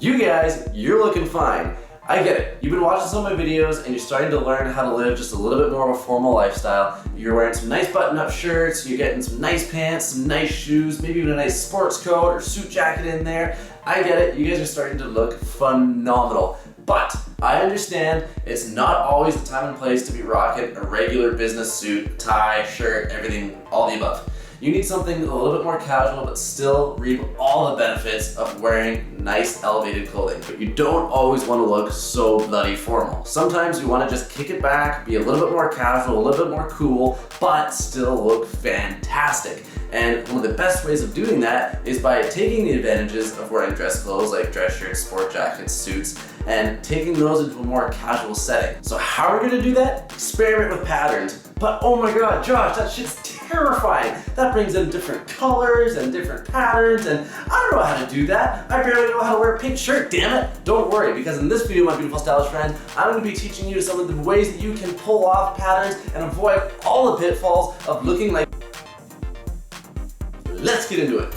You guys, you're looking fine. I get it. You've been watching some of my videos and you're starting to learn how to live just a little bit more of a formal lifestyle. You're wearing some nice button-up shirts, you're getting some nice pants, some nice shoes, maybe even a nice sports coat or suit jacket in there. I get it. You guys are starting to look phenomenal. But I understand it's not always the time and place to be rocking a regular business suit, tie, shirt, everything, all the above. You need something a little bit more casual but still reap all the benefits of wearing nice elevated clothing. But you don't always want to look so bloody formal. Sometimes you want to just kick it back, be a little bit more casual, a little bit more cool, but still look fantastic. And one of the best ways of doing that is by taking the advantages of wearing dress clothes like dress shirts, sport jackets, suits, and taking those into a more casual setting. So how are we gonna do that? Experiment with patterns. But oh my God, Josh, that shit's terrifying. That brings in different colors and different patterns, and I don't know how to do that. I barely know how to wear a pink shirt, damn it. Don't worry, because in this video, my beautiful stylish friend, I'm gonna be teaching you some of the ways that you can pull off patterns and avoid all the pitfalls of looking like. Let's get into it.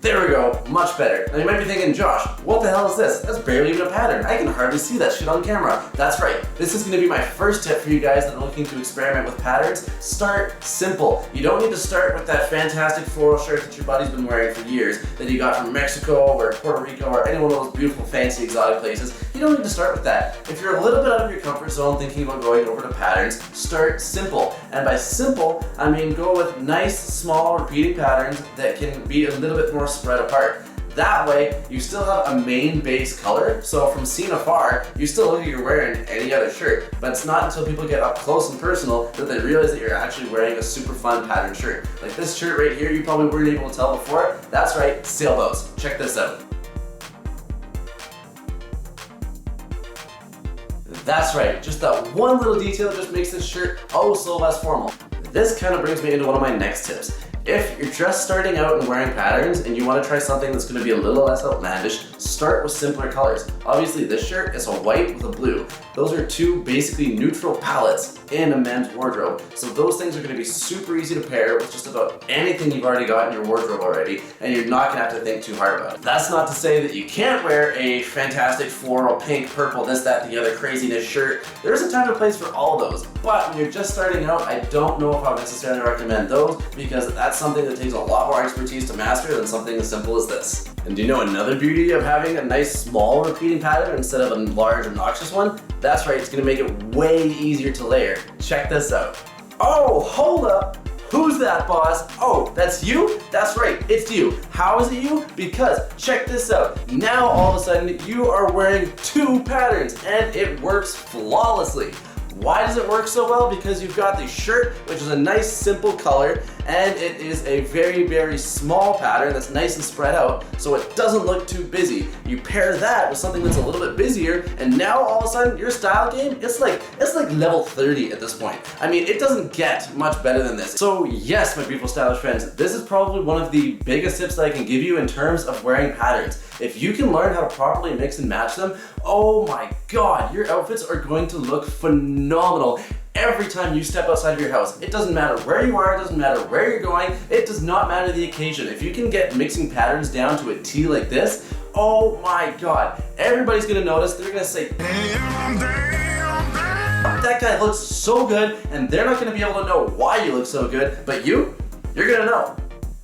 There we go, much better. Now you might be thinking, Josh, what the hell is this? That's barely even a pattern. I can hardly see that shit on camera. That's right, this is gonna be my first tip for you guys that are looking to experiment with patterns. Start simple. You don't need to start with that fantastic floral shirt that your buddy's been wearing for years, that you got from Mexico or Puerto Rico or any one of those beautiful, fancy, exotic places. You don't need to start with that. If you're a little bit out of your comfort zone thinking about going over to patterns, start simple. And by simple, I mean go with nice, small, repeating patterns that can be a little bit more spread apart. That way, you still have a main base color, so from seen afar, you still look like you're wearing any other shirt, but it's not until people get up close and personal that they realize that you're actually wearing a super fun patterned shirt. Like this shirt right here, you probably weren't able to tell before. That's right, sailboats. Check this out. That's right, just that one little detail just makes this shirt oh so less formal. This kind of brings me into one of my next tips. If you're just starting out and wearing patterns and you want to try something that's going to be a little less outlandish, start with simpler colors. Obviously this shirt is a white with a blue. Those are two basically neutral palettes in a men's wardrobe. So those things are going to be super easy to pair with just about anything you've already got in your wardrobe already, and you're not going to have to think too hard about it. That's not to say that you can't wear a fantastic floral, pink, purple, this, that, the other craziness shirt. There's a time and place for all of those, but when you're just starting out, I don't know if I would necessarily recommend those because that's something that takes a lot more expertise to master than something as simple as this. And do you know another beauty of having a nice small repeating pattern instead of a large obnoxious one? That's right, it's gonna make it way easier to layer. Check this out. Oh, hold up. Who's that, boss? Oh, that's you? That's right, it's you. How is it you? Because check this out. Now all of a sudden you are wearing two patterns and it works flawlessly. Why does it work so well? Because you've got the shirt, which is a nice simple color, and it is a very, very small pattern that's nice and spread out, so it doesn't look too busy. You pair that with something that's a little bit busier, and now all of a sudden your style game, it's like level 30 at this point. I mean, it doesn't get much better than this. So yes, my beautiful stylish friends, this is probably one of the biggest tips that I can give you in terms of wearing patterns. If you can learn how to properly mix and match them, oh my God, your outfits are going to look phenomenal every time you step outside of your house. It doesn't matter where you are, it doesn't matter where you're going, it does not matter the occasion. If you can get mixing patterns down to a T like this, oh my God, everybody's gonna notice. They're gonna say, that guy looks so good, and they're not gonna be able to know why you look so good, but you're gonna know.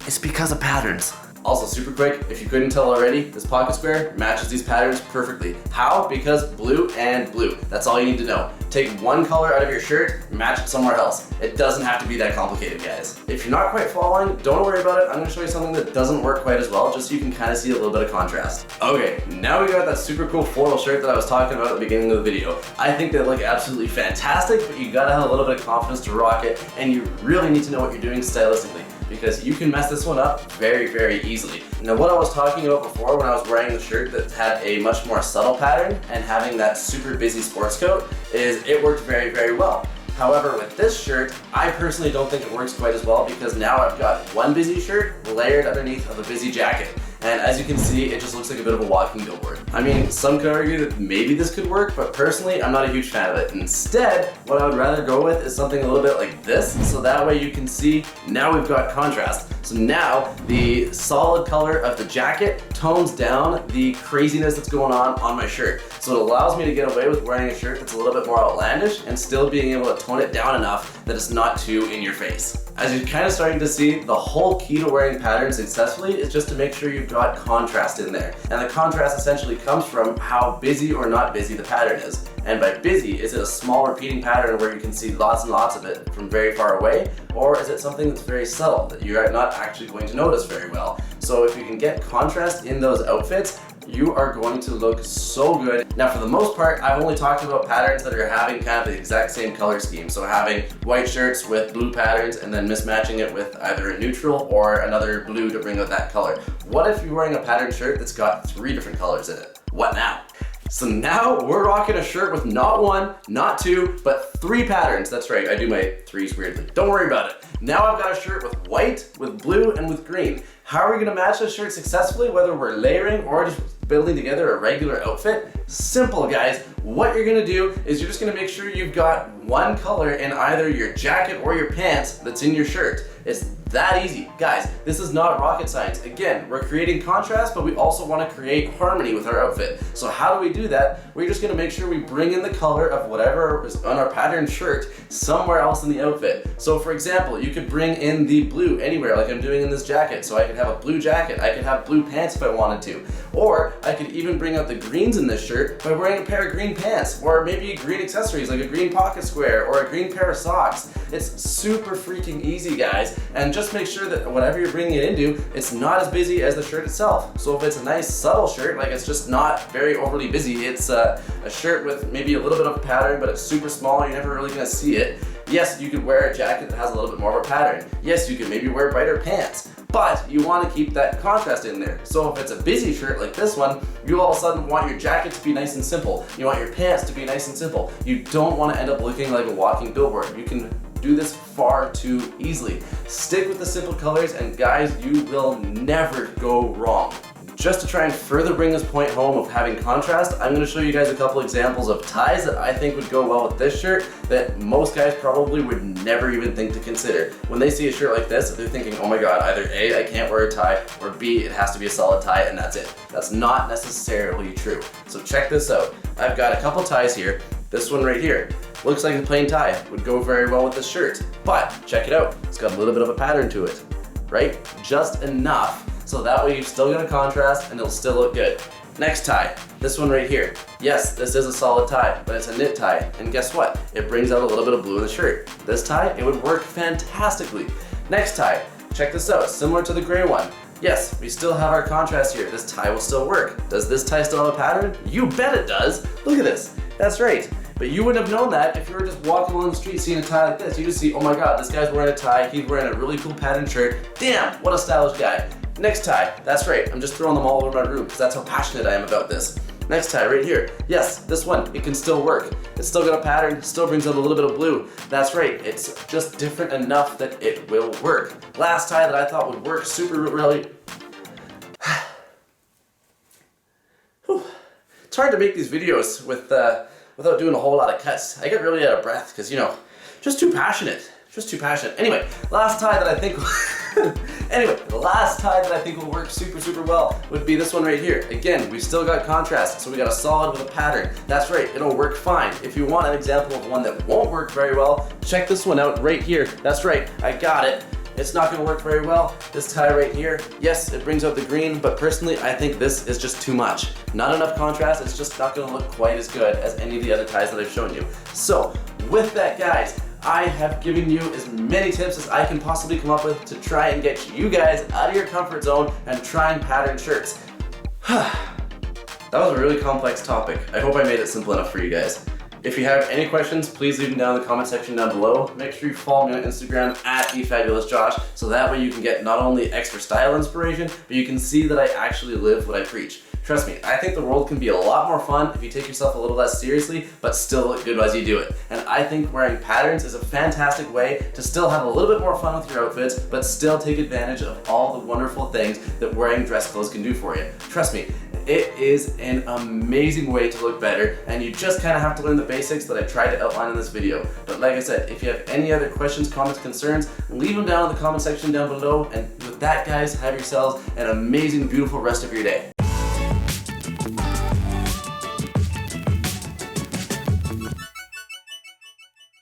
It's because of patterns. Also, super quick, if you couldn't tell already, this pocket square matches these patterns perfectly. How? Because blue and blue. That's all you need to know. Take one color out of your shirt, match it somewhere else. It doesn't have to be that complicated, guys. If you're not quite following, don't worry about it. I'm gonna show you something that doesn't work quite as well, just so you can kind of see a little bit of contrast. Okay, now we got that super cool floral shirt that I was talking about at the beginning of the video. I think they look absolutely fantastic, but you gotta have a little bit of confidence to rock it, and you really need to know what you're doing stylistically, because you can mess this one up very, very easily. Now what I was talking about before when I was wearing the shirt that had a much more subtle pattern and having that super busy sports coat is it worked very, very well. However, with this shirt, I personally don't think it works quite as well because now I've got one busy shirt layered underneath of a busy jacket. And as you can see, it just looks like a bit of a walking billboard. I mean, some could argue that maybe this could work, but personally, I'm not a huge fan of it. Instead, what I would rather go with is something a little bit like this, so that way you can see, now we've got contrast. So now, the solid color of the jacket tones down the craziness that's going on my shirt. So it allows me to get away with wearing a shirt that's a little bit more outlandish and still being able to tone it down enough that it's not too in your face. As you're kind of starting to see, the whole key to wearing patterns successfully is just to make sure you've got contrast in there. And the contrast essentially comes from how busy or not busy the pattern is. And by busy, is it a small repeating pattern where you can see lots and lots of it from very far away? Or is it something that's very subtle that you're not actually going to notice very well? So if you can get contrast in those outfits, you are going to look so good. Now for the most part, I've only talked about patterns that are having kind of the exact same color scheme. So having white shirts with blue patterns and then mismatching it with either a neutral or another blue to bring out that color. What if you're wearing a patterned shirt that's got 3 different colors in it? What now? So now we're rocking a shirt with not 1, not 2, but 3 patterns. That's right, I do my 3s weirdly. Don't worry about it. Now I've got a shirt with white, with blue, and with green. How are we gonna match this shirt successfully, whether we're layering or just building together a regular outfit? Simple, guys. What you're gonna do is you're just gonna make sure you've got one color in either your jacket or your pants that's in your shirt. It's that easy. Guys, this is not rocket science. Again, we're creating contrast, but we also want to create harmony with our outfit. So how do we do that? We're just going to make sure we bring in the color of whatever is on our patterned shirt somewhere else in the outfit. So for example, you could bring in the blue anywhere, like I'm doing in this jacket. So I could have a blue jacket, I could have blue pants if I wanted to. Or I could even bring out the greens in this shirt by wearing a pair of green pants, or maybe green accessories like a green pocket square or a green pair of socks. It's super freaking easy, guys. And just make sure that whatever you're bringing it into, it's not as busy as the shirt itself. So if it's a nice subtle shirt, like it's just not very overly busy, it's a shirt with maybe a little bit of a pattern, but it's super small, you're never really gonna see it. Yes, you could wear a jacket that has a little bit more of a pattern. Yes, you could maybe wear brighter pants, but you want to keep that contrast in there. So if it's a busy shirt like this one, you all of a sudden want your jacket to be nice and simple. You want your pants to be nice and simple. You don't want to end up looking like a walking billboard. You can do this far too easily. Stick with the simple colors, and guys, you will never go wrong. Just to try and further bring this point home of having contrast, I'm going to show you guys a couple examples of ties that I think would go well with this shirt that most guys probably would never even think to consider. When they see a shirt like this, they're thinking, oh my god, either A, I can't wear a tie, or B, it has to be a solid tie and that's it. That's not necessarily true. So check this out. I've got a couple ties here. This one right here looks like a plain tie, would go very well with this shirt, but check it out. It's got a little bit of a pattern to it, right? Just enough so that way you're still gonna contrast and it'll still look good. Next tie, this one right here. Yes, this is a solid tie, but it's a knit tie, and guess what? It brings out a little bit of blue in the shirt. This tie, it would work fantastically. Next tie, check this out, similar to the gray one. Yes, we still have our contrast here. This tie will still work. Does this tie still have a pattern? You bet it does. Look at this. That's right. But you wouldn't have known that if you were just walking along the street seeing a tie like this. You just see, oh my god, this guy's wearing a tie, he's wearing a really cool patterned shirt. Damn, what a stylish guy. Next tie, that's right, I'm just throwing them all over my room because that's how passionate I am about this. Next tie right here. Yes, this one, it can still work. It's still got a pattern, still brings out a little bit of blue. That's right, it's just different enough that it will work. Last tie that I thought would work super really... It's hard to make these videos without doing a whole lot of cuts. I get really out of breath because, you know, just too passionate. Just too passionate. Anyway, last tie that I think the last tie that I think will work super well would be this one right here. Again, we've still got contrast, so we got a solid with a pattern. That's right, it'll work fine. If you want an example of one that won't work very well, check this one out right here. That's right, I got it. It's not gonna work very well. This tie right here, yes, it brings out the green, but personally, I think this is just too much. Not enough contrast, it's just not gonna look quite as good as any of the other ties that I've shown you. So, with that, guys, I have given you as many tips as I can possibly come up with to try and get you guys out of your comfort zone and trying patterned shirts. That was a really complex topic. I hope I made it simple enough for you guys. If you have any questions, please leave them down in the comment section down below. Make sure you follow me on Instagram at @thefabulousjosh, so that way you can get not only extra style inspiration, but you can see that I actually live what I preach. Trust me, I think the world can be a lot more fun if you take yourself a little less seriously, but still look good as you do it. And I think wearing patterns is a fantastic way to still have a little bit more fun with your outfits, but still take advantage of all the wonderful things that wearing dress clothes can do for you. Trust me, it is an amazing way to look better, and you just kind of have to learn the basics that I tried to outline in this video. But like I said, if you have any other questions, comments, concerns, leave them down in the comment section down below. And with that, guys, have yourselves an amazing, beautiful rest of your day.